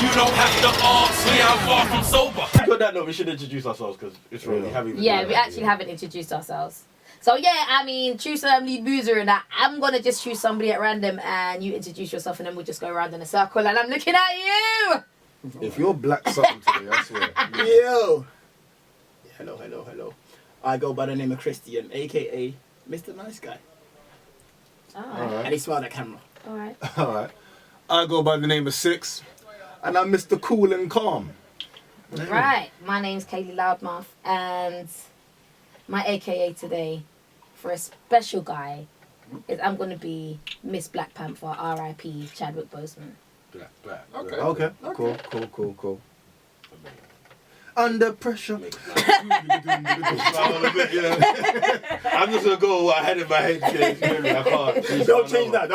you don't have to ask me, I'm far from sober. On that note, we should introduce ourselves because it's wrong. We actually haven't introduced ourselves. So yeah, I mean, choose lead boozer and that. I'm gonna just choose somebody at random and you introduce yourself and then we'll just go around in a circle and I'm looking at you! If you're black something today, I swear. Yo! Hello. I go by the name of Christian, aka Mr. Nice Guy. Alright. And he smiled at camera. Alright. I go by the name of Six, and I'm Mr. Cool and Calm. Right, my name's Kaylee Loudmouth, and my AKA today, for a special guy, is I'm going to be Miss Black Panther, R.I.P. Chadwick Boseman. Black. Okay. Cool. Under pressure. I'm just gonna go what I had in my head. I can't. Don't change that.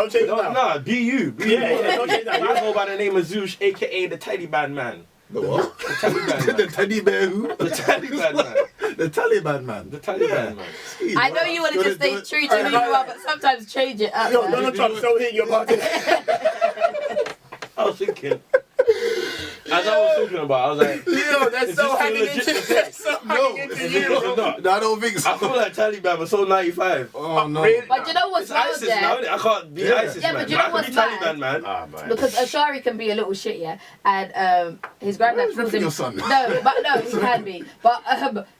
Nah, be you. Yeah, don't change that. I go by the name of Zeus, aka the Taliban man. The what? The Taliban man. The teddy bear who? The Taliban man. The Taliban man. The Taliban man. I know you want to just stay true to who you are, but sometimes change it up. Yo, Donald Trump's still hitting your body. I was thinking. As I was thinking about it, I was like, yo, that's so hanging into you. No, I don't think so. I feel like Taliban was so 95. Oh no. But you know what's It's wrong ISIS there? now, innit? I can't be ISIS Yeah, man. but you know I what's can be Taliban man. Because Ashari can be a little shit, yeah, and his granddad calls him. Your son? No, he can be. But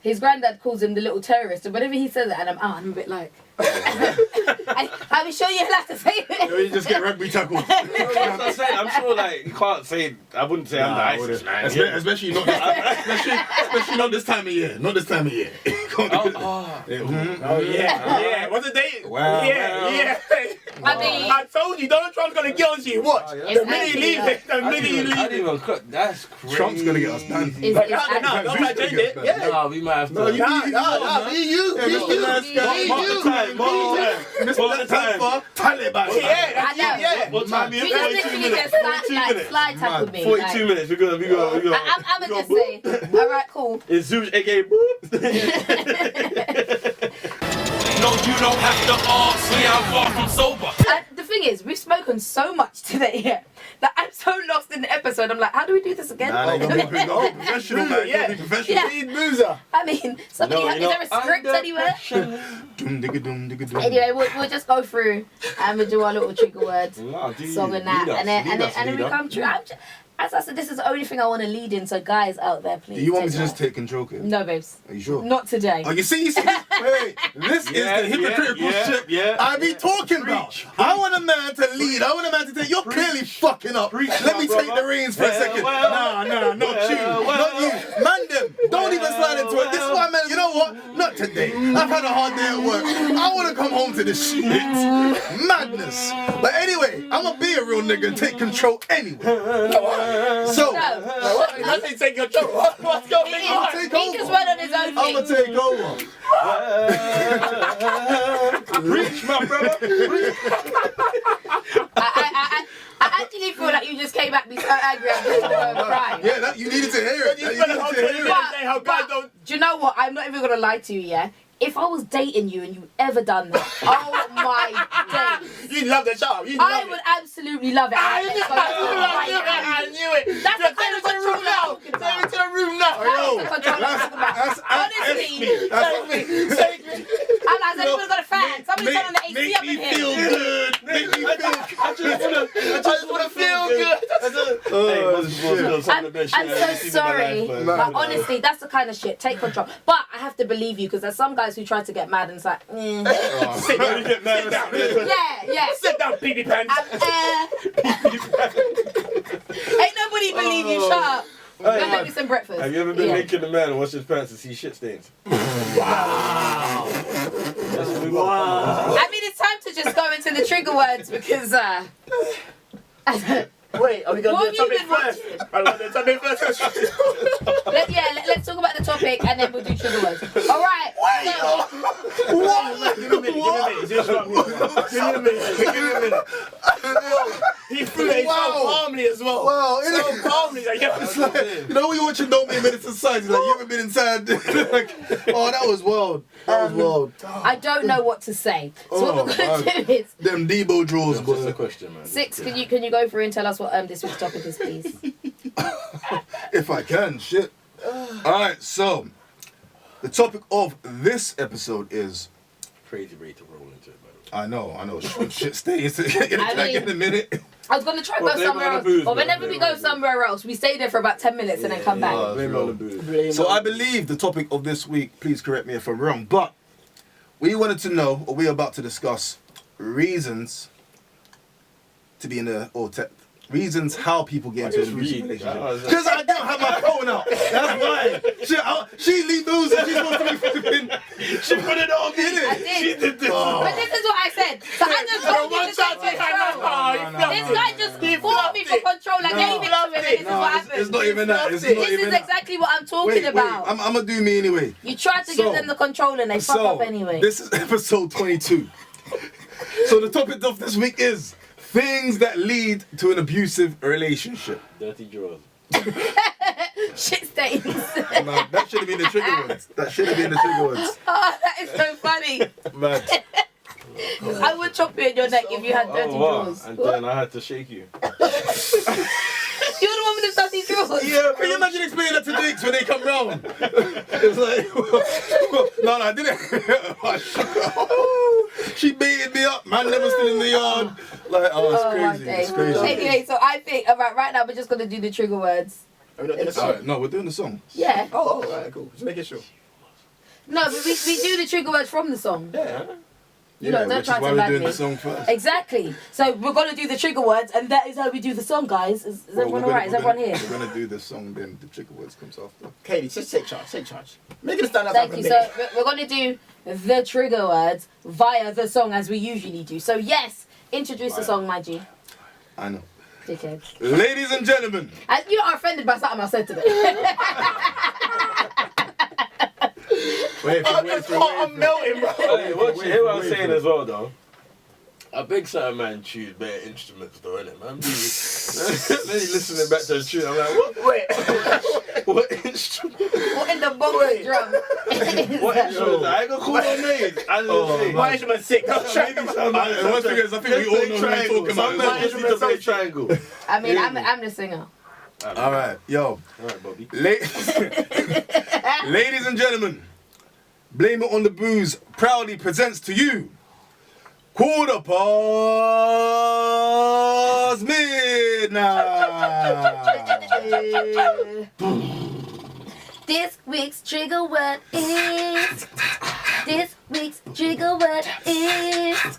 his granddad calls him the little terrorist. And whenever he says it, and I'm a bit like. I'm sure you'll have to say it. You just get rugby tackled. That's what I'm saying. I'm sure, like, you can't say. I wouldn't say I'm the ISIS man. Especially not this time of year. Not this time of year. Oh yeah. What's the date? Wow. Yeah. I mean, I told you, Donald Trump's gonna get on to you. Watch. The minute you leave it, I didn't even cook. That's crazy. Trump's gonna get us banned. Don't try to change it. Yeah. Nah, we might have to. Nah, you. More time. Taliban. Yeah. I know. Yeah. What time? You just literally just slide tackle me. 42 minutes. We go. I'm gonna just say, alright, cool. It's Zeus, aka boop. No, you don't have to ask me, I'm far from sober. The thing is, we've spoken so much today that I'm so lost in the episode. I'm like, how do we do this again? Nah, they gotta be professional, man. Yeah. Gotta be professional. Yeah. Lead boozer. I mean, is there a script anywhere? Anyway, we'll just go through and we'll do our little trigger words, song and that, and then we come true. As I said, this is the only thing I want to lead in, so guys out there, please. Do you want me to just take control, kid? No, babes. Are you sure? Not today. Oh, you see, wait, this is the hypocritical shit I be talking about. I want a man to lead. I want a man to take. You're clearly fucking up. Let me take the reins for a second. Nah, not you. Not you. Man, them. Don't even slide into it. This is why, man, you know what? Not today. I've had a hard day at work. I want to come home to this shit. Madness. But anyway, I'm going to be a real nigga and take control anyway. So, I say take control. What's going on? He just went on his own thing. I'm going to take over. Reach, my brother. I actually feel like you just came at me so angry I'm just going to cry. Yeah, you needed to hear it. But do you know what? I'm not even going to lie to you, yeah? If I was dating you and you ever done that, oh my days. You love the show. I would absolutely love it. I knew it. That's the kind of control now. Take me to the room now. That's the control I'm talking about. Honestly. Take me. And as everyone's got a fan. Somebody turn on the AC up in here. Feel good. Make me feel good. I just want to feel good. I'm so sorry. But honestly, that's the kind of shit. Take control. But I have to believe you because there's some guys who try to get mad and it's like, Sit down. Yeah. Sit down, baby pants. Ain't nobody believe you. Shut up. Go make me some breakfast. Have you ever been naked in a man and washed his pants and see shit stains? Wow. I mean, it's time to just go into the trigger words because Wait, are we going to do the topic first? Let's talk about the topic and then we'll do trigger words. All right. Give me a minute. He threw it so calmly as well. Wow, so calmly. Like, it's like, you know when you watch a Don't Be a Minute Society, like you ever been inside? Like, oh, that was wild. That was wild. I don't know what to say. So what we're going to do is... Them Debo draws, What's the question, man? Six, can you go through and tell us what this week's topic is, please? If I can, shit. Alright, so the topic of this episode is Crazy rate to roll into it, by the way. I know. Shit stays in a minute. I was gonna try to Well, go blame it somewhere on else, the booze, but man. whenever we Blame it go on the booze. somewhere else, we stay there for about 10 minutes and then come back. Blame it on the booze. So I believe the topic of this week, please correct me if I'm wrong, but we wanted to know, or we're about to discuss, reasons to be in a, reasons how people get into an abusive relationship. Because I don't have my phone out. That's why. She leave those and she's supposed to be flipping. She put it on me. I did. She did this. But this is what I said. So I just told you to take control. This guy just fought me for control. I gave it to him and this is what happened. It's not even that. It's not This even is that. exactly what I'm talking about. I'm gonna do me anyway. You tried to give them the control and they fuck up anyway. This is episode 22. So the topic of this week is things that lead to an abusive relationship. Dirty drawers. Shit stains. Man, that should have been the trigger words. That should have been the trigger words. Oh, that is so funny. Man. I would chop you in your neck if you had dirty drawers. And then I had to shake you. You're the one with the dirty drawers. Yeah, can you imagine explaining that to Dicks when they come round? It's like, no, I didn't. She beating me up, man, never still in the yard. Like, it's crazy. It's crazy. Anyway, so I think, right now we're just going to do the trigger words. Are we not doing a song? Alright, no, we're doing the song. Yeah. Oh, alright, cool. Just making sure. No, but we do the trigger words from the song. Yeah. You know, don't which try is why to we're lag doing me. the song first. Exactly. So we're going to do the trigger words, and that is how we do the song, guys. Is everyone alright? Is everyone here? We're gonna do the song, then the trigger words comes after. Katie, just take charge. Take charge. Make it stand up. Thank you. So we're going to do the trigger words via the song as we usually do. So yes, introduce the song, my G. I know. Dickhead. Ladies and gentlemen. And you are offended by something I said today. I'm melting, bro. Hey, hear what I'm saying as well, though. I beg certain man choose better instruments, though, innit, man? Then he listening back to the tune, I'm like, what? Wait. What instrument? What in the bongo drum? What instrument? I ain't gonna call no names. I just say. My instrument's sick. Maybe some I think we all know who you're talking about. Some man just need to play triangle. I mean, I'm the singer. Alright, yo. Alright, Bobby. Ladies and gentlemen, Blame It on the Booze proudly presents to you Quarter Past Midnight. This week's trigger word is. This week's trigger word is.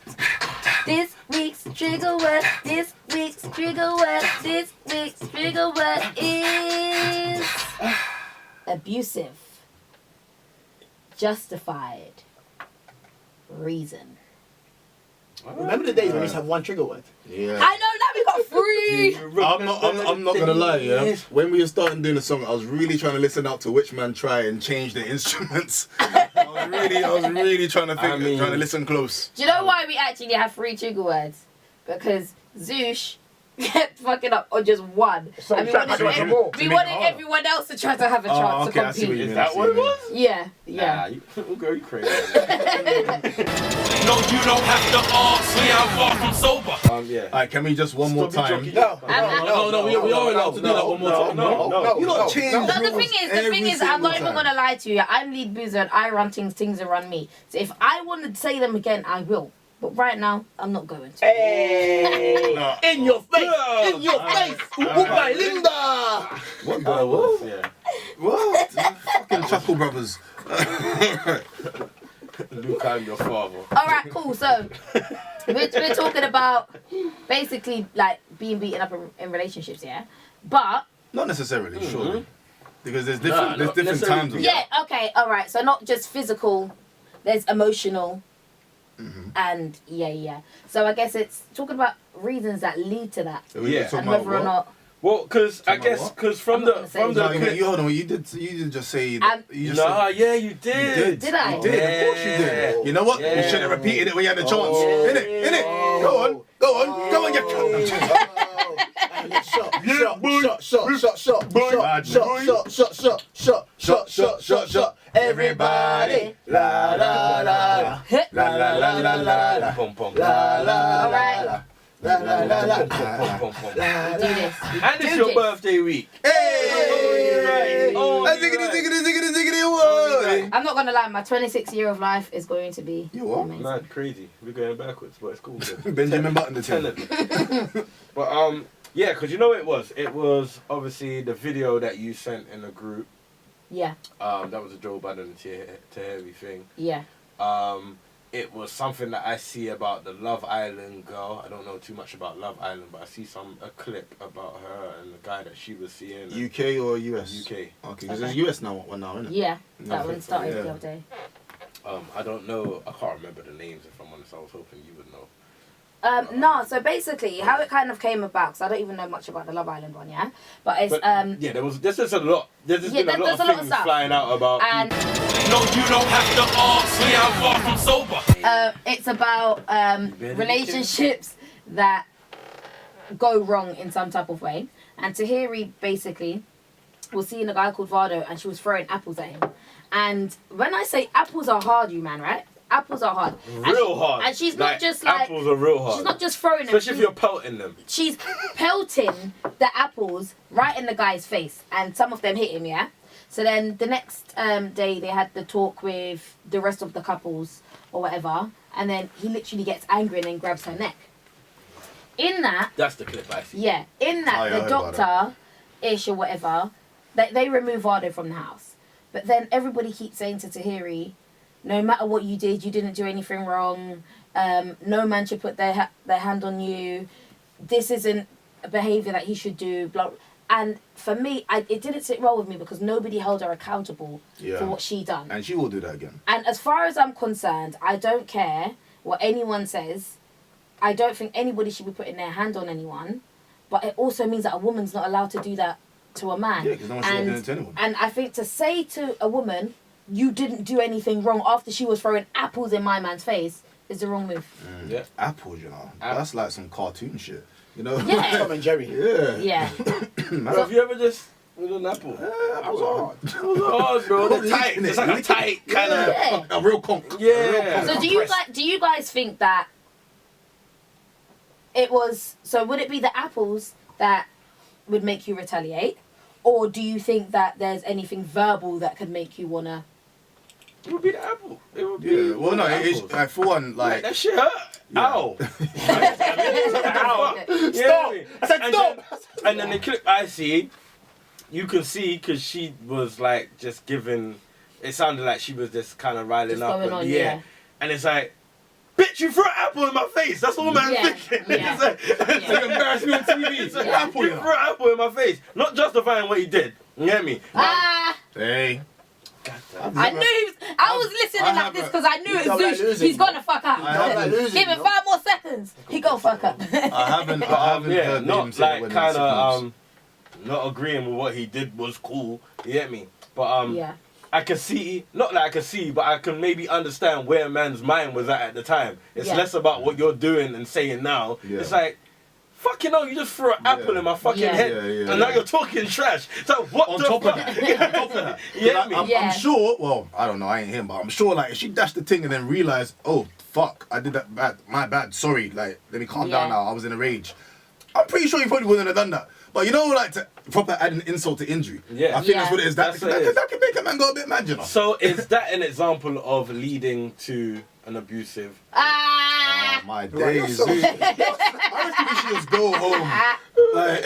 This week's trigger word. This week's trigger word. This week's trigger word is abusive. Justified. Reason. Remember the days when we used to have one trigger word? Yeah. I know that we got three. I'm not gonna lie, yeah. When we were starting doing the song, I was really trying to listen out to which man try and change the instruments. I was really trying to think, trying to listen close. Do you know why we actually have three trigger words? Because Zoosh kept fucking up on just one. So and we trying to wanted, do more. we wanted everyone else to try to have a chance okay, I to see what compete. you Is mean, that what it was? Yeah. Nah, girl, you crazy. No, you don't have to ask me how far from sober. Yeah. Alright, can we just one more time? We are allowed to do that one more time. No. You don't change No, the rules thing is, I'm not even gonna lie to you. I'm lead boozer and I run things that run me. So if I want to say them again, I will. But right now, I'm not going to. Hey! No. In your face! In your face! Upa Linda! What the what? Yeah. What? Fucking Chuckle Brothers. Luke, I'm your father. Alright, cool. So we're talking about basically like being beaten up in relationships, yeah? But Not necessarily, Mm-hmm. surely. Because there's different times of yeah, okay, alright. So not just physical, there's emotional. And yeah. So I guess it's talking about reasons that lead to that. Yeah. And whether or not. Well, because I Talking about guess what? because I'm from not the gonna say from it. the No, you hold on. You did just say. You just nah, said, yeah, you did. Did I? You did. Of course you did. You know what? You Yeah. should have repeated it when you had the chance. Oh. Innit? Go on. You Shot. Everybody. La la la la. La la la la la. Pom pom. La la la Alright. la. La, la, la, la. Do this. And it's your birthday week. Hey! Oh, right. Whoa! I'm not gonna lie, my 26th year of life is going to be amazing. Man, crazy. We're going backwards, but it's cool. Benjamin Button the tenant. But yeah, because you know what it was? It was obviously the video that you sent in a group. Yeah. That was a Joe Budden to heavy thing. Yeah. It was something that I see about the Love Island girl. I don't know too much about Love Island, but I see a clip about her and the guy that she was seeing. UK or US? UK. Okay, because there's US now, isn't it? Yeah. That one started the other day. I don't know. I can't remember the names, if I'm honest. I was hoping you would know. No, so basically how it kind of came about, because I don't even know much about the Love Island one, yeah? But it's, yeah, there's just a lot. There's just been a lot of things flying out about... And No, you don't have to ask me, I'm far from sober. it's about relationships that go wrong in some type of way. And Tahiri basically was seeing a guy called Vado and she was throwing apples at him. And when I say apples are hard, you man, right? Apples are hard. Hard. And she's not just like... Apples are real hard. She's not just throwing them. Especially if you're pelting them. She's pelting the apples right in the guy's face. And some of them hit him, yeah? So then the next day they had the talk with the rest of the couples or whatever. And then he literally gets angry and then grabs her neck. In that... That's the clip I see. Yeah. In that, the doctor-ish or whatever, they remove Vado from the house. But then everybody keeps saying to Tahiri, no matter what you did, you didn't do anything wrong. No man should put their hand on you. This isn't a behaviour that he should do. Blah. And for me, it didn't sit well with me because nobody held her accountable for what she done. And she will do that again. And as far as I'm concerned, I don't care what anyone says. I don't think anybody should be putting their hand on anyone. But it also means that a woman's not allowed to do that to a man. Yeah, because no one should do it to anyone. And I think to say to a woman, you didn't do anything wrong after she was throwing apples in my man's face is the wrong move. Yeah. Apples, you know. That's like some cartoon shit. You know? Yeah. Tom and Jerry. Yeah. Yeah. So have you ever just with an apple? Apples are hard. Apples are hard, bro. They're tight. It's like a tight kind of... Yeah. A real conk. Yeah. So do you guys think that it was... So would it be the apples that would make you retaliate? Or do you think that there's anything verbal that could make you want to... It would be the apple. It would be... Yeah, well, no, it's, like, for one, like... that shit hurt. Yeah. Ow. Ow. Stop. I said stop. And then the clip I see, you can see, because she was like just giving... It sounded like she was just kind of riling Just up. going And, on, yeah. And it's like... Bitch, you threw an apple in my face. That's all man's thinking. Yeah. It's like, It's like embarrassing on TV. It's like apple, you threw an apple in my face. Not justifying what he did. You get me? Hey. I knew he was, I was listening like this because I knew he's gonna fuck up. Give him 5 more seconds. He gonna fuck up. I haven't heard him not say like when kind it's of not agreeing with what he did was cool. You get me? But Yeah. I can see, not that I can see, but I can maybe understand where a man's mind was at the time. It's less about what you're doing and saying now. Yeah. It's like, fucking hell, you just threw an apple in my fucking head, and now you're talking trash. So what on the top fuck? of that. On top of that. Yeah, I'm sure, well, I don't know, I ain't him, but I'm sure, like, if she dashed the thing and then realised, oh, fuck, I did that bad, my bad, sorry, like, let me calm down now, I was in a rage. I'm pretty sure he probably wouldn't have done that. But you know, like, to proper add an insult to injury. Yeah. I think that's what it is. That can make a man go a bit mad, you know. So is that an example of leading to an abusive? Oh, my days. I reckon we should just go home. Like,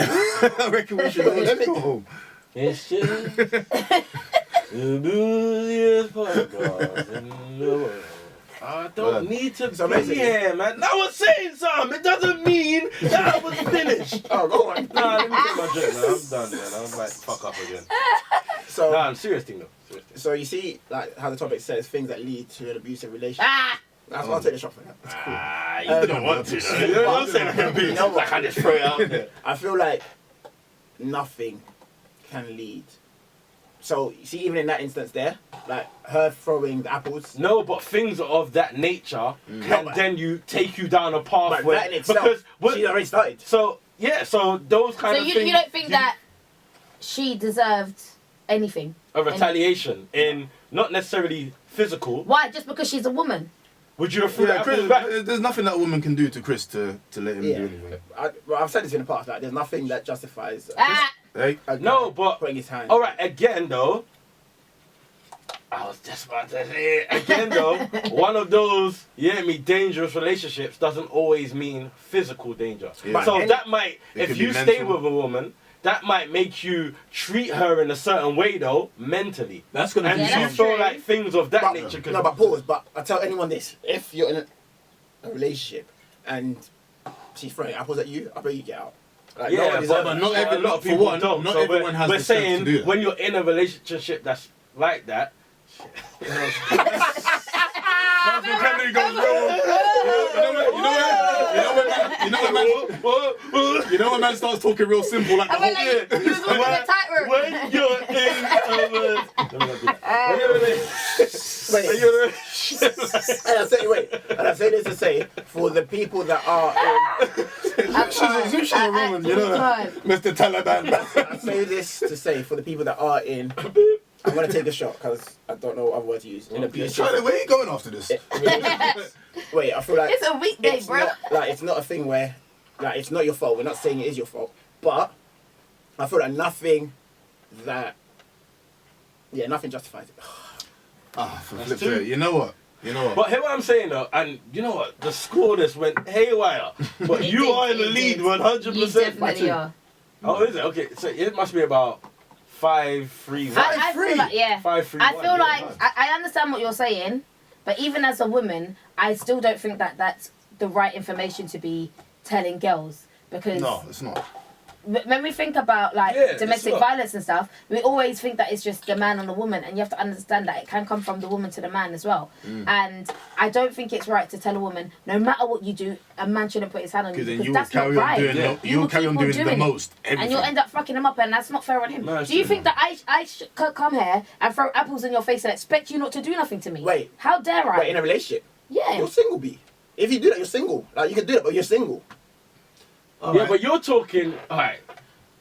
I reckon we should just go home. It's just the booziest podcast in the world. I don't need to be here, man. I was saying something. It doesn't mean that I was finished. Oh, go on. Nah, let me take my drink, man. I'm done, man. I'm like, fuck up again. So, I'm serious thing, though. So you see, like how the topic says, things that lead to an abusive relationship. That's why I'll take the shot for that. It's cool. You don't want to. You know what I'm saying? You know what? I just throw it out there. I feel like nothing can lead. So you see, even in that instance there, like her throwing the apples. No, but things of that nature can then take you down a path But where that in itself, she already started. So yeah, so those kind of things. So you don't think that she deserved anything? A retaliation in not necessarily physical. Why? Just because she's a woman? Would you have threw the apples Chris, back? there's nothing that a woman can do to Chris to let him do anything. I've said this in the past. Like, there's nothing that justifies. Hey? No, but putting his hand. all right. Again, though, I was just about to say it. Again, though, one of those, dangerous relationships doesn't always mean physical danger. Yeah. So that might, It if could you be stay mental. with a woman, that might make you treat her in a certain way, though, mentally. That's gonna And be you that's feel true. like things of that But, nature. no, but pause. But I tell anyone this: if you're in a relationship and she's throwing apples at you, I bet you get out. Like, no one deserves but that. not a lot of for people one, don't. not So everyone has we're the strength saying to do that. when you're in a relationship that's like that. Nothing Kennedy goes wrong. You know when man starts talking real simple like the I whole went like, you was walking a tightrope. When you're in And I say this to say, for the people that are She's a woman, you know that. Mr. Taliban. I say this to say, for the people that are in, I'm going to take a shot because I don't know what other word to use. In abusive. Charlie, where are you going after this? Wait, I feel like It's a weekday, it's bro. not, it's not a thing where, it's not your fault. We're not saying it is your fault, but I feel like nothing justifies it. For flip sake, you know what? But hear what I'm saying though, and you know what? The score just went haywire. But It you did, are in the it lead did. 100%. You definitely are. Oh, is it? Okay, so it must be about 5-3-1. I feel like, 5-3-1. I feel like I understand what you're saying, but even as a woman, I still don't think that that's the right information to be telling girls, because No, it's not. when we think about like Yeah, domestic it's not. violence and stuff, we always think that it's just the man on the woman, and you have to understand that it can come from the woman to the man as well. And I don't think it's right to tell a woman, no matter what you do, a man shouldn't put his hand on you, Because then because you will that's not carry on right. doing you will carry on keep doing the it. most. Everything. And you'll end up fucking him up, and that's not fair on him. No, it's Do you true. think that I should come here and throw apples in your face and expect you not to do nothing to me? Wait. How dare I? Wait, in a relationship, Yeah. you're single, B. If you do that, you're single. Like, you can do it, but you're single. Yeah, but you're talking. Alright.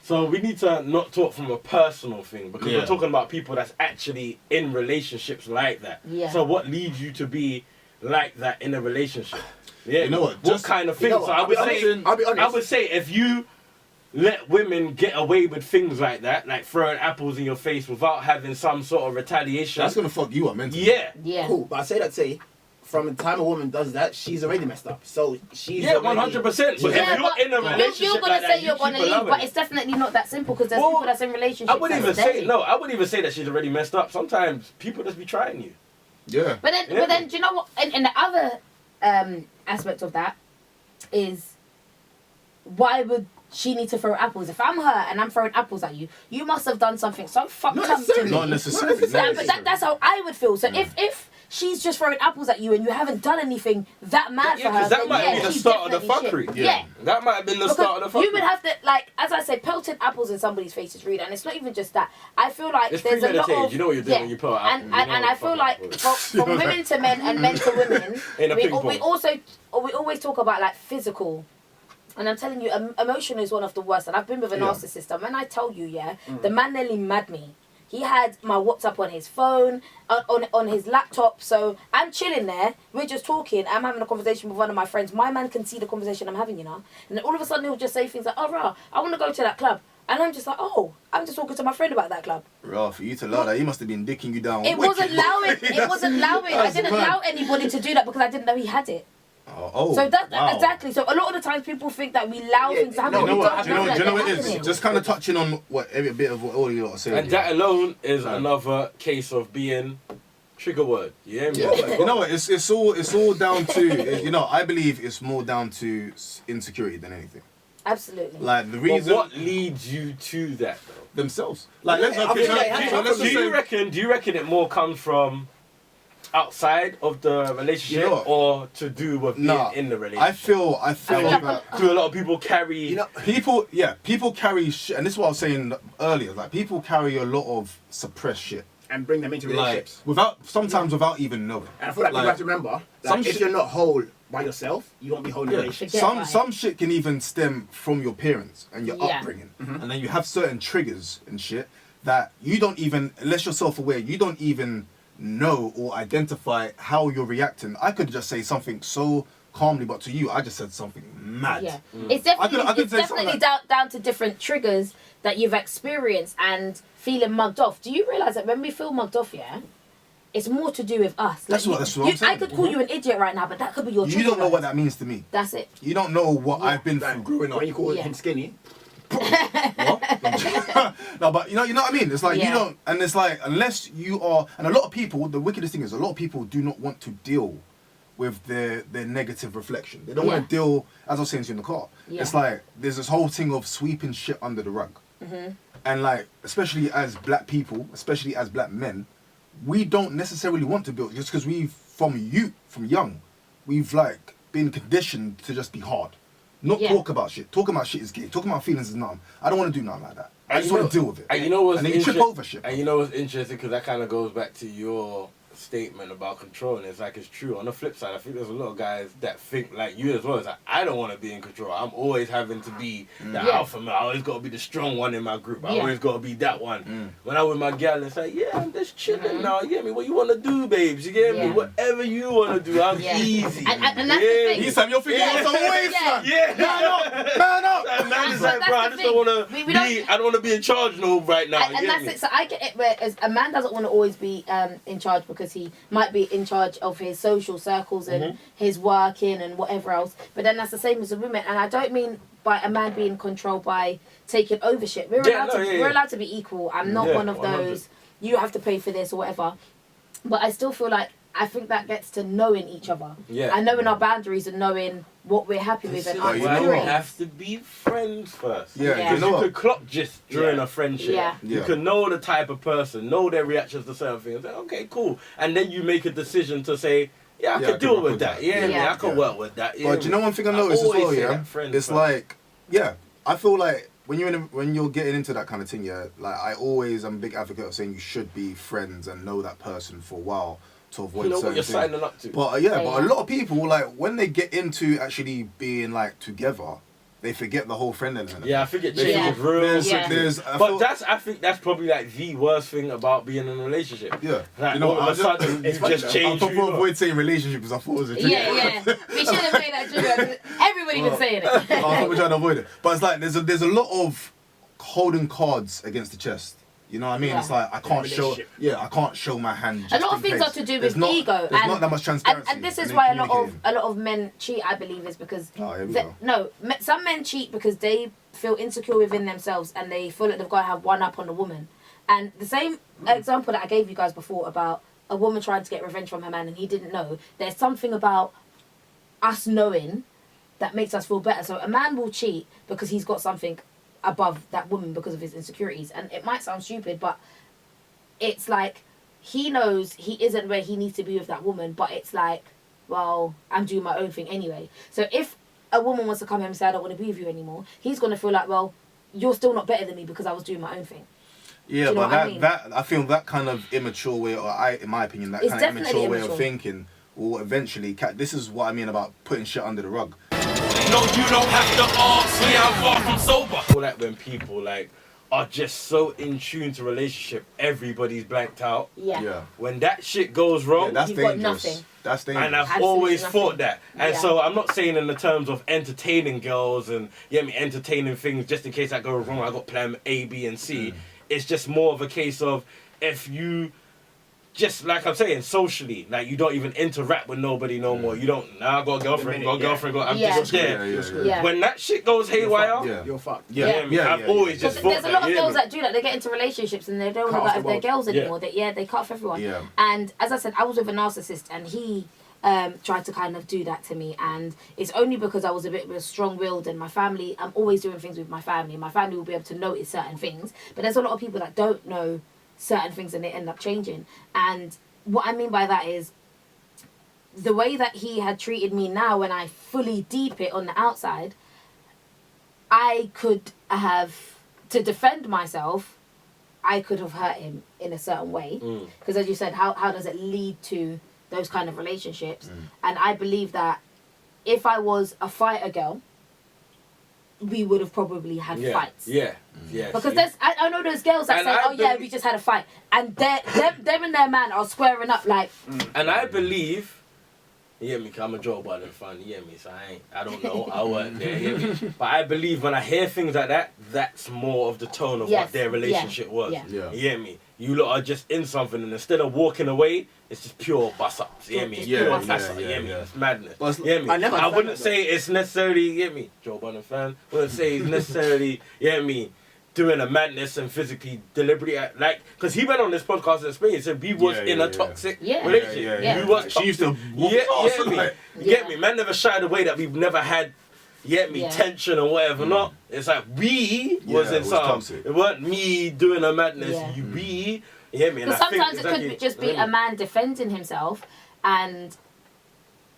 So we need to not talk from a personal thing, because we're talking about people that's actually in relationships like that. Yeah. So what leads you to be like that in a relationship? Yeah. You know what? What Just- kind of You things? know So what? I would I'll be say. honest. I'll be honest. I would say if you let women get away with things like that, like throwing apples in your face without having some sort of retaliation. That's gonna fuck you up mentally. Yeah. Yeah. Cool, but I say that to say, from the time a woman does that, she's already messed up. So she's Yeah, already- 100%. But Yeah, if you're in a relationship you're gonna like say that, you're you gonna keep leave, allowing but it. it's definitely not that simple, because there's Well, people that's in relationships. I wouldn't even that say stay. no. I wouldn't even say that she's already messed up. Sometimes people just be trying you. Yeah. But then, do you know what? And the other aspect of that is, why would she need to throw apples? If I'm her and I'm throwing apples at you, you must have done something so fucked Not up to necessarily. me. Not necessarily. Yeah, but that's how I would feel. So if she's just throwing apples at you and you haven't done anything that mad Yeah, for her, because that then might yeah, be the she's start of the definitely fuckery. shit. Yeah. That might have been the start of the Because fuckery. you would have to, like, as I said, pelting apples in somebody's face is rude, and it's not even just that. I feel like It's there's a lot premeditated. of You know what you're doing when you pelt an apple. and You know and what I feel fucking like apple is. from women to men and men to women, In a we ping pong. we always talk about like physical. And I'm telling you, emotion is one of the worst. And I've been with a narcissist. And when I tell you, the man nearly mad me. He had my WhatsApp on his phone, on his laptop. So I'm chilling there. We're just talking. I'm having a conversation with one of my friends. My man can see the conversation I'm having, you know. And then all of a sudden he'll just say things like, "Oh, rah, I want to go to that club." And I'm just like, "Oh, I'm just talking to my friend about that club." Bro, for you to allow that, he must have been dicking you down. It wasn't allowing. It wasn't allowing. I That's didn't mad. allow anybody to do that because I didn't know he had it. Oh, So that's wow. exactly. So a lot of the times people think that we allow Yeah, things to happen. no, You know We what? don't Do you know that what they're it is? happening. Just kind of touching on every bit of what all you lot are saying. And that alone is another case of being trigger word. You hear me? Yeah. You know what? It's all down to you know. I believe it's more down to insecurity than anything. Absolutely. Like the But reason what leads you to that though? themselves. Like let's Yeah, okay, I mean, so let's Do just you say reckon it more comes from outside of the relationship, You know what? or to do with being nah. in the relationship? I feel that Do a lot of people carry? You know, people carry shit, and this is what I was saying earlier. Like people carry a lot of suppressed shit, and bring them into like relationships. sometimes without even knowing. And I feel like people have to remember, some like, if shit- you're not whole by yourself, you won't be whole in a relationship. Forget about Some shit can even stem from your parents and your Yeah. upbringing, and then you have certain triggers and shit that you don't even, unless you're self-aware, you don't even know or identify how you're reacting. I could just say something so calmly, but to you, I just said something mad. Yeah, it's definitely, I could it's say definitely something like- down to different triggers that you've experienced and feeling mugged off. Do you realise that when we feel mugged off, yeah, it's more to do with us. That's Like, what I'm saying. I could call you an idiot right now, but that could be your You trigger don't know word. what that means to me. That's it. You don't know what Yeah. I've been through growing up. When you call Yeah. him skinny, What? No, but you know what I mean? It's like Yeah. you don't, and it's like unless you are, and a lot of people, the wickedest thing is a lot of people do not want to deal with their negative reflection. They don't want to deal, as I was saying to you in the car. Yeah. It's like there's this whole thing of sweeping shit under the rug, and like especially as black people, especially as black men, we don't necessarily want to build just because from young, we've like been conditioned to just be hard. Not Yeah. talk about shit. Talking about shit is gay. Talking about feelings is numb. I don't want to do nothing like that. I And just you want to know- deal with it. And you know what's And then you trip over shit. And you know what's interesting, because that kind of goes back to your statement about control, and it's like it's true. On the flip side, I think there's a lot of guys that think like you as well. It's like, I don't want to be in control. I'm always having to be the Yeah. alpha male. I always got to be the strong one in my group. I Yeah. always got to be that one. When I'm with my gal, it's like, yeah, I'm just chilling now. You get me? What you want to do, babes? You get me? Yeah. Whatever you want to do, I'm Yeah. easy. And that's the Yeah. thing. He's you're thinking Yeah. of some ways, Yeah. man. Yeah. Man up. Man, it's But like, that's bro, I the just don't want to thing. be. We don't- I don't want to be in charge no right now. And you get that's me? it. So I get it. Whereas a man doesn't want to always be in charge because he might be in charge of his social circles and his working and whatever else. But then that's the same as a woman. And I don't mean by a man being controlled by taking over shit. We're Yeah, allowed no, to. yeah, We're yeah. allowed to be equal. I'm not Yeah, one of 100. those. You have to pay for this or whatever. But I still feel like I think that gets to knowing each other. Yeah. And knowing our boundaries and knowing what we're happy with and our you Why know we what? experience. have to be friends first. Yeah, Yeah. you know You what? could clock just during Yeah. a friendship. Yeah. You Yeah. can know the type of person, know their reactions to certain things. Like, okay, cool. And then you make a decision to say, yeah, I Yeah, can I deal can work with with that. that. Yeah, Yeah. I can Yeah. work with that. Yeah, But do you know one thing I I noticed as always well, say yeah? that friend It's first. like, yeah, I feel like when you're getting into that kind of thing, yeah, like I always am a big advocate of saying you should be friends and know that person for a while to avoid You know what certain you're things. signing up to. But Yeah, but a yeah. lot of people like when they get into actually being like together, they forget the whole friend element. Yeah, I think it They changes Yeah. real There's, Yeah. quickly. there's, I But feel- I think that's probably like the worst thing about being in a relationship. yeah. Like, You know, all of I a sudden, you it's funny just though. change I who you are. avoid saying relationship because I thought it was a trick. Yeah, yeah. We should have made that trigger. Everybody been saying I thought it. we're trying to avoid it. But it's like there's a lot of holding cards against the chest. You know what I mean? Yeah. It's like I can't show. relationship. Yeah, I can't show my hand. A Just lot of in things case. are to do There's with not, ego, There's and not that much and, transparency. and this is then why a lot communicating. of men cheat. I believe is because Oh, here we go. some men cheat because they feel insecure within themselves and they feel like they've got to have one up on a woman. And the same example that I gave you guys before about a woman trying to get revenge from her man and he didn't know. There's something about us knowing that makes us feel better. So a man will cheat because he's got something above that woman because of his insecurities. And it might sound stupid, but it's like he knows he isn't where he needs to be with that woman, but it's like, well, I'm doing my own thing anyway. So if a woman wants to come home and say, I don't want to be with you anymore, he's going to feel like, well, you're still not better than me because I was doing my own thing. Yeah, Do you know but what I mean? I feel that kind of immature way, or in my opinion, that It's kind of definitely immature way immature. of thinking will eventually. This is what I mean about putting shit under the rug. No, you don't have to ask me, I'm far from sober. I feel like when people like are just so in tune to relationship, everybody's blanked out. Yeah. When that shit goes wrong, Yeah, that's You've got dangerous. nothing. That's dangerous. and I've Absolutely always nothing. thought that. And Yeah. so I'm not saying in the terms of entertaining girls and entertaining things just in case that goes wrong. I got plan A, B, and C. It's just more of a case of if you just like I'm saying socially, like you don't even interact with nobody no more. You don't. Now I got a girlfriend, got a girlfriend. I'm Yeah. just there. Yeah. When that shit goes haywire, Yeah. You're fucked. Yeah. I've always just But thought there's a lot of that, girls that do that. They get into relationships and they don't want to Cut go off out with the their world. girls Yeah. anymore. They cut off everyone. Yeah. And as I said, I was with a narcissist and he tried to kind of do that to me. And it's only because I was a bit strong-willed and my family, I'm always doing things with my family. My family will be able to notice certain things. But there's a lot of people that don't know certain things and they end up changing. And what I mean by that is the way that he had treated me now when I fully deep it on the outside, I could have, to defend myself, I could have hurt him in a certain way. Because as you said, how does it lead to those kind of relationships? And I believe that if I was a fighter girl, we would have probably had fights. Yeah. Because I know those girls that say, "Oh yeah, we just had a fight," and them and their man are squaring up like. And I believe. You hear me? 'Cause I'm a Joe Budden fan. You hear me? So I don't know. I weren't there. You hear me? But I believe when I hear things like that, that's more of the tone of what their relationship was. Yeah. You hear me? You lot are just in something, and instead of walking away, it's just pure bust ups. You hear me? You hear me? It's madness. You hear me? I wouldn't say it's necessarily. You hear me? Joe Budden fan. I wouldn't say it's necessarily. You hear me? Doing a madness and physically deliberately, like, because he went on this podcast and explained, he said we was in a toxic relationship. We was toxic. She used to get me? Man never shied away that we've never had, tension or whatever. Not. It's like we was in something. It weren't me doing a madness. We, you hear me? Because sometimes it could just be a man defending himself, and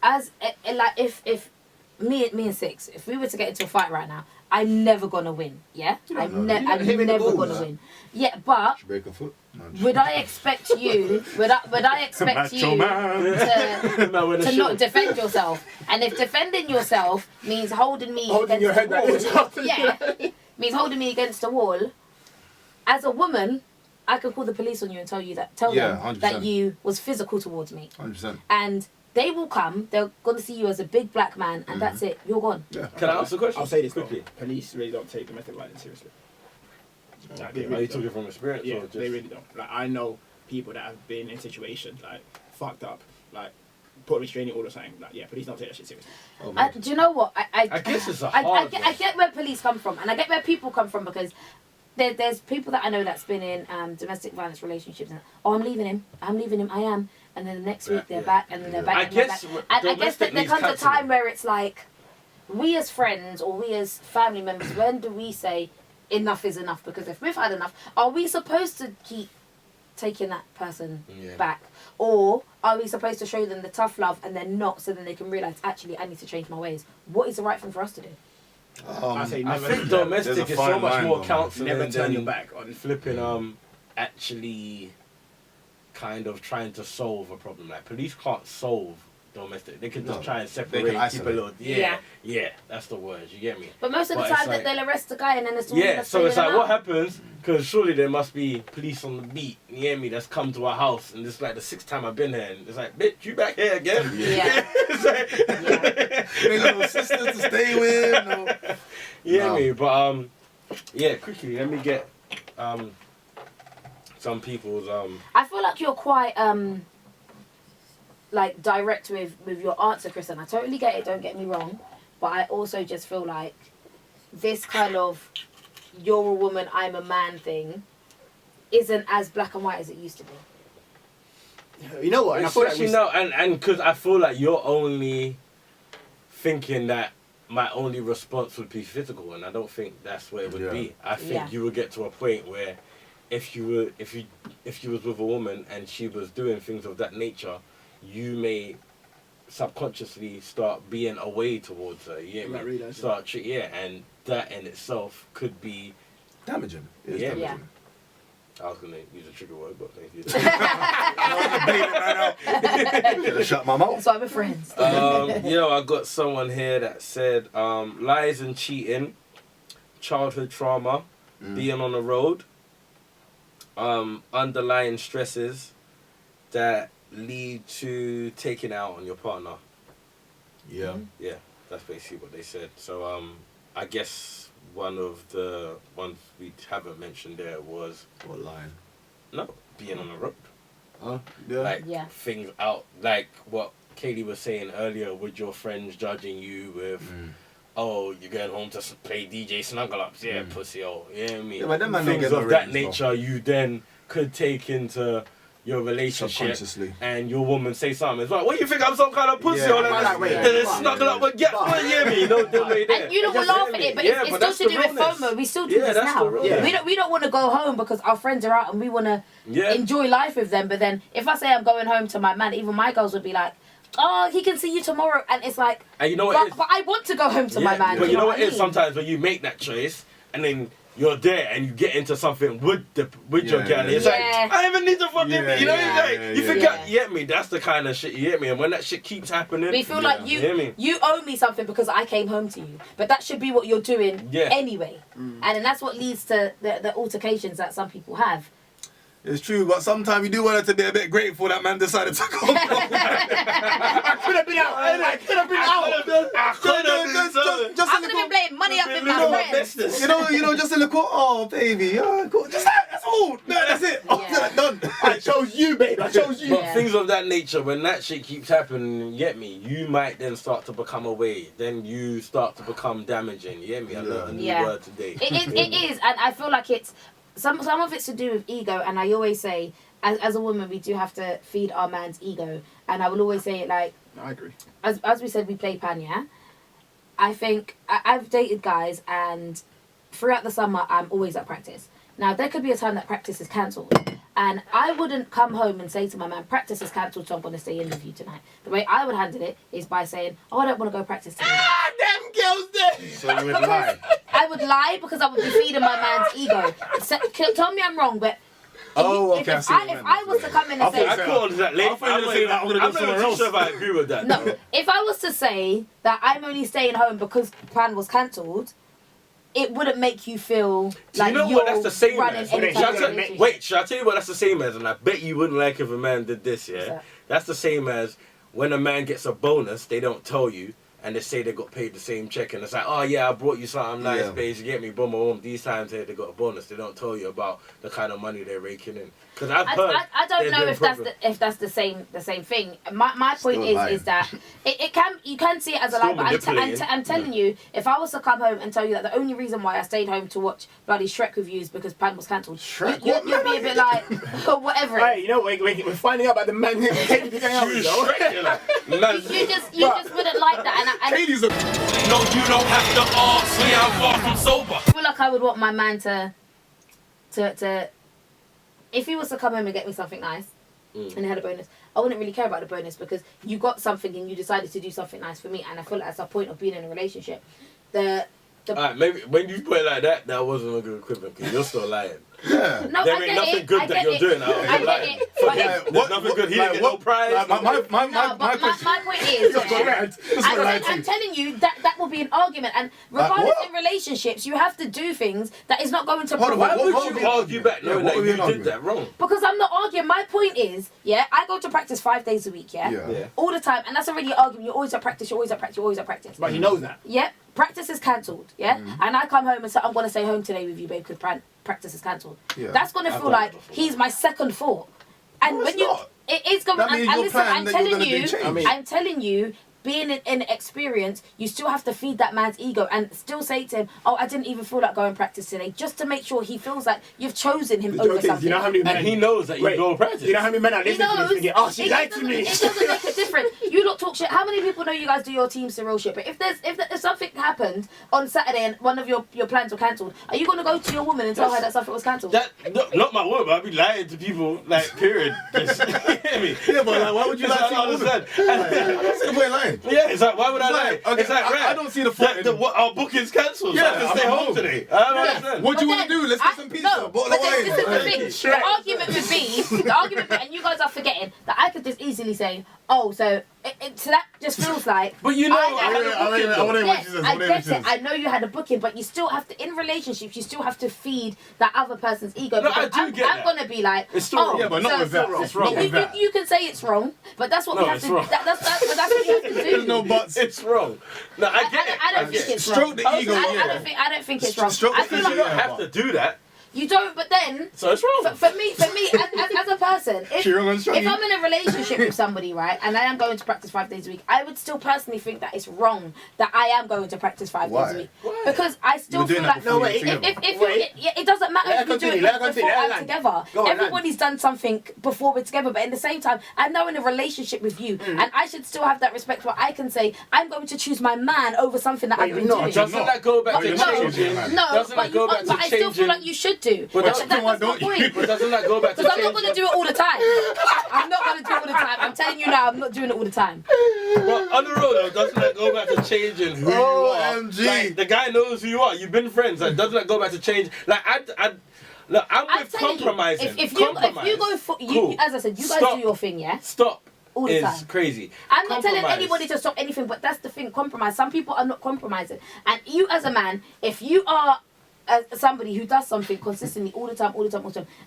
as like if me and Six, if we were to get into a fight right now, I'm never gonna win. Yeah, I'm never gonna win. Yeah, but break a foot. would I expect you? Would I expect you to not defend yourself? And if defending yourself means holding me against the wall, means holding me against the wall. As a woman, I can call the police on you and tell them 100%. that you was physical towards me. 100%. And they will come. They're going to see you as a big black man, and that's it. You're gone. Yeah. Can I ask a question? I'll say this quickly. Police really don't take domestic violence seriously. Like, Are you talking from experience? Yeah, or just... they really don't. Like, I know people that have been in situations like fucked up, like put restraining order saying like, yeah, police don't take that shit seriously. Do you know what? I guess it's a hard I get where police come from, and I get where people come from, because there's people that I know that's been in domestic violence relationships, and I'm leaving him, I am. And then the next week they're back, and then they're back. And I guess that there comes a time where it's like, we as friends or we as family members, when do we say enough is enough? Because if we've had enough, are we supposed to keep taking that person back? Or are we supposed to show them the tough love and then not, so then they can realise, actually, I need to change my ways? What is the right thing for us to do? I think domestic is so much more counselling. Never turn your back on flipping actually kind of trying to solve a problem. Like, police can't solve domestic. They can just try and separate people. Yeah, that's the word. You get me? But most of the time that they'll arrest the guy and then it's so it's like, what happens? Because surely there must be police on the beat. You hear me? That's come to our house, and it's like the 6th time I've been here, and it's like, bitch, you back here again? Yeah. It's like, ain't no sister to stay with. No. You hear me? But quickly, let me get some people's I feel like you're quite like direct with your answer, Chris, and I totally get it, don't get me wrong, but I also just feel like this kind of you're a woman, I'm a man thing isn't as black and white as it used to be. You know what? And especially now, and because I feel like you're only thinking that my only response would be physical, and I don't think that's where it would be. I think you would get to a point where if you was with a woman and she was doing things of that nature, you may subconsciously start being away towards her. Yeah, and that in itself could be damaging. Yeah. I was gonna use a trigger word, but thank you. Shut my mouth. So I'm friends. I got someone here that said lies and cheating, childhood trauma, being on the road, underlying stresses that lead to taking out on your partner. Yeah, that's basically what they said. So I guess one of the ones we haven't mentioned there was lying. No, being on the road. Things out, like what Kaylee was saying earlier, with your friends judging you with oh, you're going home to play DJ Snuggle Ups, pussy, oh, you know what I mean? But them things of that nature you then could take into your relationship, and your woman say something. It's like, what do you think, I'm some kind of pussy? Snuggle up and get what you mean? And you don't laugh at it, but it's still to do with FOMO. We still do this now. We don't want to go home because our friends are out and we want to enjoy life with them. But then if I say I'm going home to my man, even my girls would be like, oh, he can see you tomorrow. And it's like, and you know what but I want to go home to my man. But you know what it is sometimes when you make that choice and then you're there and you get into something with your girl. It's like, I even need to fucking, you know, you forget, you get me? That's the kind of shit, you get me? And when that shit keeps happening, we feel like you owe me something because I came home to you. But that should be what you're doing anyway. And then that's what leads to the altercations that some people have. It's true, but sometimes you do want it to be a bit grateful that man decided to come home. I could have been out. I could have been out. Just I could have been playing money up with my friends. You know, just a little, oh baby, cool. Just that, that's all. No, that's it. Done. I chose you, babe. I chose you. But things of that nature, when that shit keeps happening, you get me? You might then start to become away. Then you start to become damaging. You get me? I learned a new word today. It is, and I feel like it's some of it's to do with ego. And I always say, as a woman, we do have to feed our man's ego. And I will always say it like, I agree. As we said, we play pan, yeah? I think I've dated guys, and throughout the summer, I'm always at practice. Now, there could be a time that practice is cancelled. And I wouldn't come home and say to my man, practice is cancelled, so I'm going to stay in with you tonight. The way I would handle it is by saying, oh, I don't want to go practice today. Them girls there. So you would lie. I would lie because I would be feeding my man's ego. So, tell me I'm wrong, but if I was to come in and say... I call that late. I'm not even sure if I agree with that. No, if I was to say that I'm only staying home because plan was cancelled, it wouldn't make you feel like you know you're what that's the same running as? any kind of relationship. Should I tell you what that's the same as? And I bet you wouldn't like if a man did this, yeah? That's the same as when a man gets a bonus, they don't tell you, and they say they got paid the same check, and it's like, oh yeah, I brought you something nice, babe, you get me, boom, boom, boom. These times here they got a bonus. They don't tell you about the kind of money they're raking in. Because I don't know if that's the same thing. My point is that you can see it as a lie, but I'm telling you, if I was to come home and tell you that the only reason why I stayed home to watch bloody Shrek with you is because plan was cancelled, you'd be a bit like, oh, whatever. Right, you know, we're finding out about the man who came to hang out with you. You just wouldn't like that. And No, you don't have to ask me. I'm far from sober. I feel like I would want my man to if he was to come home and get me something nice and he had a bonus, I wouldn't really care about the bonus because you got something and you decided to do something nice for me, and I feel like that's the point of being in a relationship. Alright, maybe when you put it like that, that wasn't a good equivalent because you're still lying. Yeah. No, there ain't nothing good that you're doing. I get it. There's nothing good. He didn't get no prize. My point is, I'm telling you that will be an argument. And regardless in relationships, you have to do things that is not going to. Why would you argue back knowing that you did that wrong? Because I'm not arguing. My point is, I go to practice 5 days a week, all the time, and that's already an argument. You're always at practice. You're always at practice. You're always at practice. But he knows that. Yep. Practice is cancelled, and I come home and say, I'm going to stay home today with you, babe, because practice is cancelled. That's going to feel like he's my second thought. And when it is going to, and listen, I'm telling you, being in experience, you still have to feed that man's ego and still say to him, oh, I didn't even feel like going practice today, just to make sure he feels like you've chosen him over something. You know how many men, and he knows that you go practice. You know how many men are listening to this thinking, oh, she lied to me. It doesn't make a difference. You lot talk shit. How many people know you guys do your team surreal shit? But if something happened on Saturday and one of your plans were cancelled, are you going to go to your woman and tell her that something was cancelled? Not my woman, but I'd be lying to people, like, period. Yeah, but like, why would you lie to your woman? I don't see the point of lying. Yeah, it's like, why would I lie? Okay, it's like, I don't see the point. Our booking's cancelled. Yeah, so I can stay home today. I don't understand. What do you want to do? Let's get some pizza. No, but this is the thing. The argument would be, and you guys are forgetting that I could just easily say, oh, so that just feels like. But you know, I get it. I know you had a booking, but you still have to, in relationships, you still have to feed that other person's ego. No, I do get that. I'm gonna be like, it's still wrong. Yeah, but not with that. It's wrong with that. You can say it's wrong, but that's what we have to. That's what you have to do. There's no buts. It's wrong. No, I get it. I don't think it's wrong. Stroke the ego. I don't think it's wrong. I feel like you don't have to do that. You don't, but then. So it's wrong. For me, as a person, if I'm in a relationship with somebody, right, and I am going to practice 5 days a week, I would still personally think that it's wrong that I am going to practice 5 days a week. Why? Because I still feel like it doesn't matter if you do it before we're together. Everybody's done something before we're together, but in the same time, I'm now in a relationship with you, and I should still have that respect where I can say I'm going to choose my man over something that I've been doing. Doesn't that go back to changing? No, but I still feel like you should do. But that's why don't you? But doesn't that go back to changing? Because I'm not going to do it all all the time. I'm not gonna do it all the time. I'm telling you now, I'm not doing it all the time. But on the road though, doesn't that go back to changing who you are? OMG. Like, the guy knows who you are. You've been friends. Like, doesn't that go back to change? Like, look, I'm with compromising. If you go for cool. as I said, you guys Stop. do your thing, yeah. Stop. All the is time. crazy. I'm not telling anybody to stop anything, but that's the thing. Compromise. Some people are not compromising, and you as a man, if you are somebody who does something consistently all the time,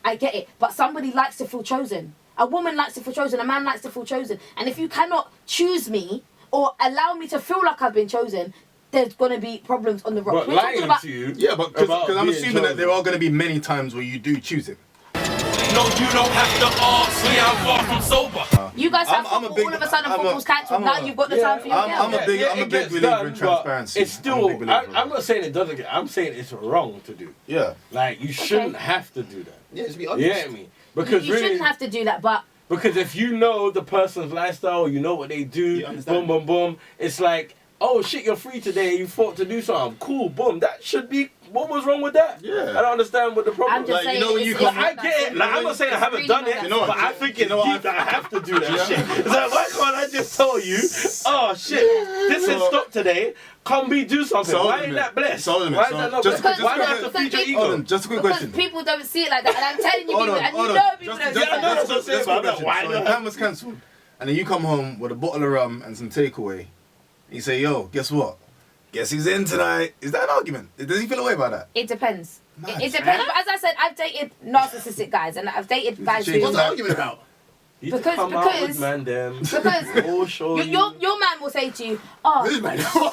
I get it. But somebody likes to feel chosen. A woman likes to feel chosen. A man likes to feel chosen. And if you cannot choose me or allow me to feel like I've been chosen, there's gonna be problems on the road. But lying to you, yeah, but because I'm assuming that there are going to be many times where you do choose it. No, you don't have to ask me, I'm far from sober. You guys have football, all of a sudden football's cancelled. Now you've got the time for your girl. I'm a big believer in transparency. It's still, I'm not saying it doesn't get, I'm saying it's wrong to do. Yeah. Like, you shouldn't have to do that. Yeah, just be honest. You get me? Because You shouldn't have to do that, but because if you know the person's lifestyle, you know what they do, boom, boom, boom, it's like, oh shit, you're free today, you thought to do something. Cool, boom. That should be, what was wrong with that? Yeah. I don't understand what the problem is. I'm just Like, saying, you know, when you come, I get it. Like, I'm not saying I haven't done it, You know what? but I think it's You know what? deep that I have to do that shit. It's like, why can't I just tell you, oh shit, this is stop today, come be do something. Why ain't that blessed? Why is that not blessed? Why do I have to feed your ego? Just a quick because question. people don't see it like that, and I'm telling you, Hold people, on, and hold you on. know people don't see it. I know what I'm saying, but I'm like, why So not? the plan was cancelled, and then you come home with a bottle of rum and some takeaway. You say, yo, guess what? Guess who's in tonight? Is that an argument? Does he feel away about that? It depends. Mad. It depends. But as I said, I've dated narcissistic guys, and I've dated guys who. What's the argument about? You need to come out with man them. Because All show your man will say to you, oh. Who's man? All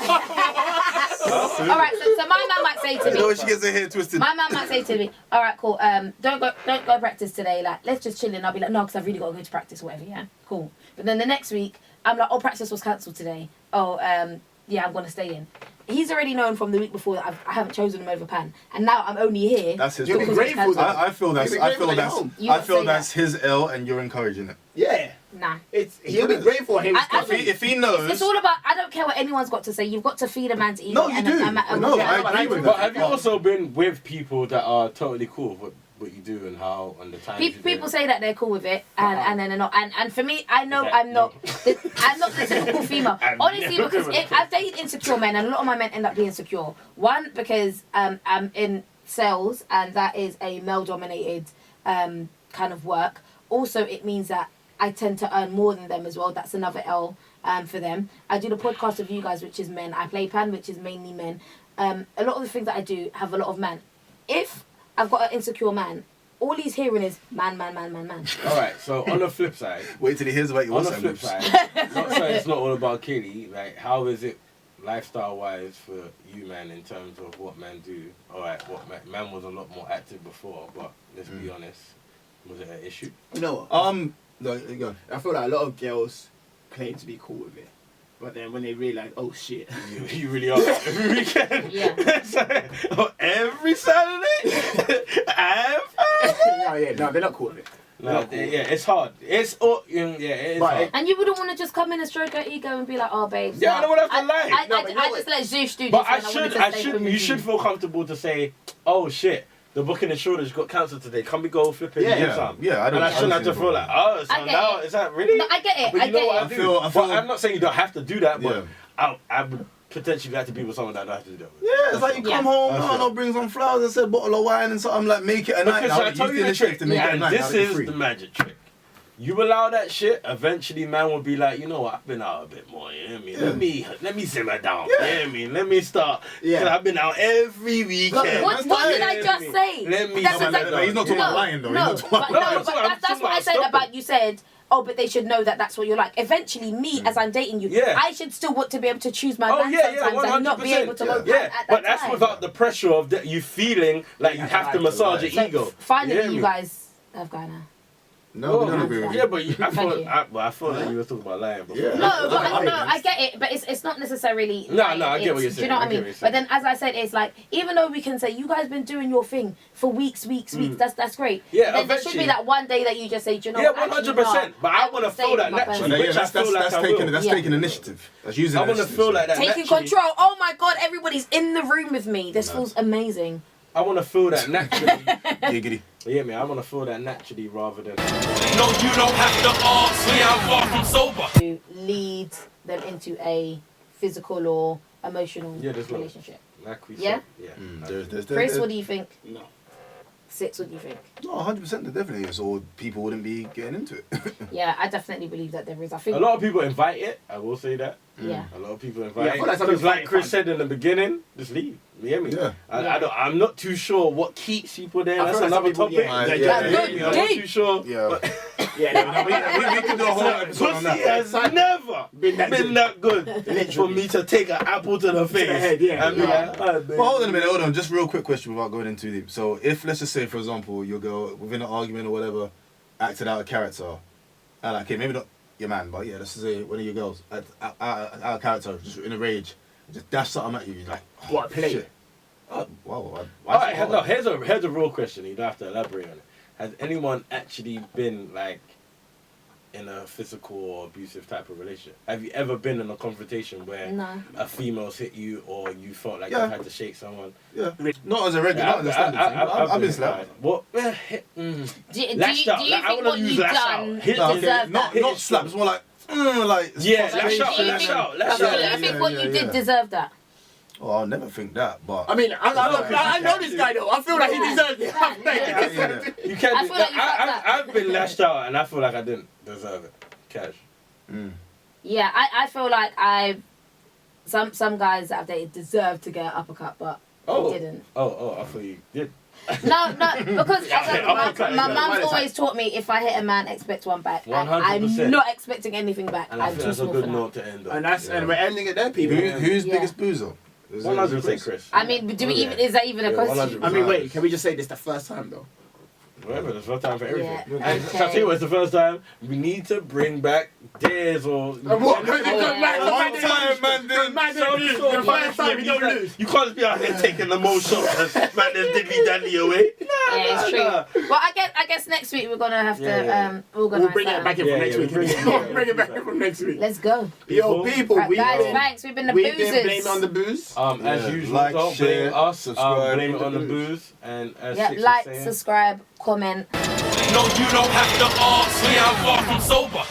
right, so my man might say to You know me. when she gets her hair twisted. My man might say to me, all right, cool. Don't go practice today. Like, let's just chill. And I'll be like, no, because I've really got to go to practice, or whatever. Yeah, cool. But then the next week, I'm like, oh, practice was cancelled today. Oh, yeah, I'm gonna stay in. He's already known from the week before that I haven't chosen him over Pan, and now I'm only here. That's his. You'll be problem. grateful though. I feel that's. You'll be I grateful feel that that's. you're home. You I don't feel say that's his L, and you're encouraging it. Yeah. Nah. He'll be grateful. And If he knows. It's all about. I don't care what anyone's got to say. You've got to feed a man's ego. No, you do. No, I agree with But that. have you also been with people that are totally cool with what you do and how and the time? People say that they're cool with it, and then they're not. And for me, I know I'm not. I'm not the typical female. Honestly, because I've dated insecure men, and a lot of my men end up being insecure. One, because I'm in sales, and that is a male-dominated kind of work. Also, it means that I tend to earn more than them as well. That's another L for them. I do the podcast with you guys, which is men. I play Pan, which is mainly men. A lot of the things that I do have a lot of men. If I've got an insecure man, all he's hearing is man. All right. So on the flip side, Wait till he hears about your on the WhatsApp flip groups. side, not saying it's not all about Kitty. Like, how is it lifestyle-wise for you, man, in terms of what men do? All right, what man was a lot more active before, but let's be honest, was it an issue? You know what? No, go on. I feel like a lot of girls claim to be cool with it, but then when they realise, oh shit, You really are every weekend. Yeah. Every Saturday. no, they're not cool with it. No, yeah, it's hard. It's it is hard. And you wouldn't want to just come in and stroke her ego and be like, oh, babes. Yeah, I don't want to have to lie. I just let Zeus do this. But You should feel comfortable to say, oh shit, the booking and shoulders got cancelled today. Can we go flipping? Yeah. I don't. And I shouldn't have to feel like, oh, so now is that really? No, I get it. But you know what I do? I feel. But I'm not saying you don't have to do that, but Yeah. I would potentially like to be with someone that don't have to do that. Yeah, it's like you come home, no, bring some flowers and say bottle of wine and something, like make it a night. Because I told you the trick, to make it a and night. this is the magic trick. You allow that shit, eventually man will be like, you know what, I've been out a bit more, you know what I mean? Let me simmer down, you know what I mean? Let me start, because I've been out every weekend. What did I just say? Let me That's simmer exactly- down. He's not talking about lying though. No, but that's what I said about you said, oh, but they should know that that's what you're like. Eventually, me, as I'm dating you, I should still want to be able to choose my man sometimes and not be able to go at that but that's time. without the pressure of you feeling like you have to massage your ego. Finally, you guys have gone now. No, we don't agree with you. Yeah, but I thought that you were talking about lying before. Yeah. No, but I get it, but it's not necessarily. No, lying. I get what you're saying. Do you know what I mean? But then, as I said, it's like even though we can say you guys been doing your thing for weeks, that's great. Yeah, then there should be that one day that you just say, do you know? Yeah, what, 100%. But I want to feel that naturally. That's taking initiative. That's using. I want to feel like that. Taking control. Oh my God! Everybody's in the room with me. This feels amazing. I want to feel that naturally. Giggity. Yeah, me, I want to feel that naturally rather than... No, you don't have to ask me, I'm far from sober. To lead them into a physical or emotional relationship. Like we Yeah? said. Yeah. Chris, what do you think? No. Six, what do you think? No, 100% there definitely is, or people wouldn't be getting into it. Yeah, I definitely believe that there is. I think A lot of people invite it, I will say that. Yeah. A lot of people invite Yeah, I it. feel like something's Because like Chris fun. said in the beginning, just leave. You hear me? Yeah. I'm not too sure what keeps people there. I That's feel like another some topic. people- yeah, You yeah, hear me? yeah. I'm not too sure. Yeah. Yeah, we can do a whole episode on Pussy that. has never been that good for me to take an apple to the face head, yeah. and be like, "Oh, baby." But hold on a minute, hold on. Just real quick question without going into deep. So if, let's just say, for example, your girl, within an argument or whatever, acted out a character, and okay, maybe not your man, but yeah, let's just say one of your girls, out of character, just in a rage, just dash something at you, you're like, oh, What, play? shit. Wow. Alright, no, here's a real question. You don't have to elaborate on it. Has anyone actually been like in a physical or abusive type of relationship? Have you ever been in a confrontation where No. a female's hit you or you felt like Yeah. you had to shake someone? Yeah. Not as a regular, not as a standard thing. I've been slapped. What? Do you Lashed out. think Like, I wanna what use you've lash out. done Hit No, it. okay, deserved not that? slap. It's more like, Yeah, frustration. lash out, Do you lash think- out, lash Do out. you think what you did deserved that? Oh, I'll never think that, but I mean, I know this guy though. I feel like he deserves it. Yeah. You can't. I feel like you fucked up. I've been lashed out and I feel like I didn't deserve it. Cash. Yeah, I feel like some guys that I've dated deserve to get an uppercut, but they didn't. Oh, I thought you did. No, because uppercut, my yeah. mum's always taught me if I hit a man, expect one back. 100%. I'm not expecting anything back. And I I'm think too that's a small good for that. note to end on. And we're ending it there, people. who's Yeah. biggest boozer? Is it 100% Chris. I mean, do we Yeah. even? Is that even a Yeah, question? 100%. I mean, wait, can we just say this the first time though? Remember, it's the first time for everything. Yeah, And okay. so I tell you what, it's the first time we need to bring back dares or... What? One time, man, The first time you don't lose. You can't just be out here taking the most shots and man, there's diddly daddy away. Yeah, it's true. Well, I guess next week we're gonna have to Yeah. organise We'll bring it that. back in Yeah, from next yeah, week. bring it- We'll bring it back in from next week. Let's go. Yo, people, Right, guys, we've thanks. We've been the been boozers. Blame on the Booze. As Yeah, usual, like, don't share, blame us. subscribe, Blame it on the the booze. booze. And as Yeah, Six was like, saying, subscribe, comment. No, you don't have to ask me, I'm far from sober.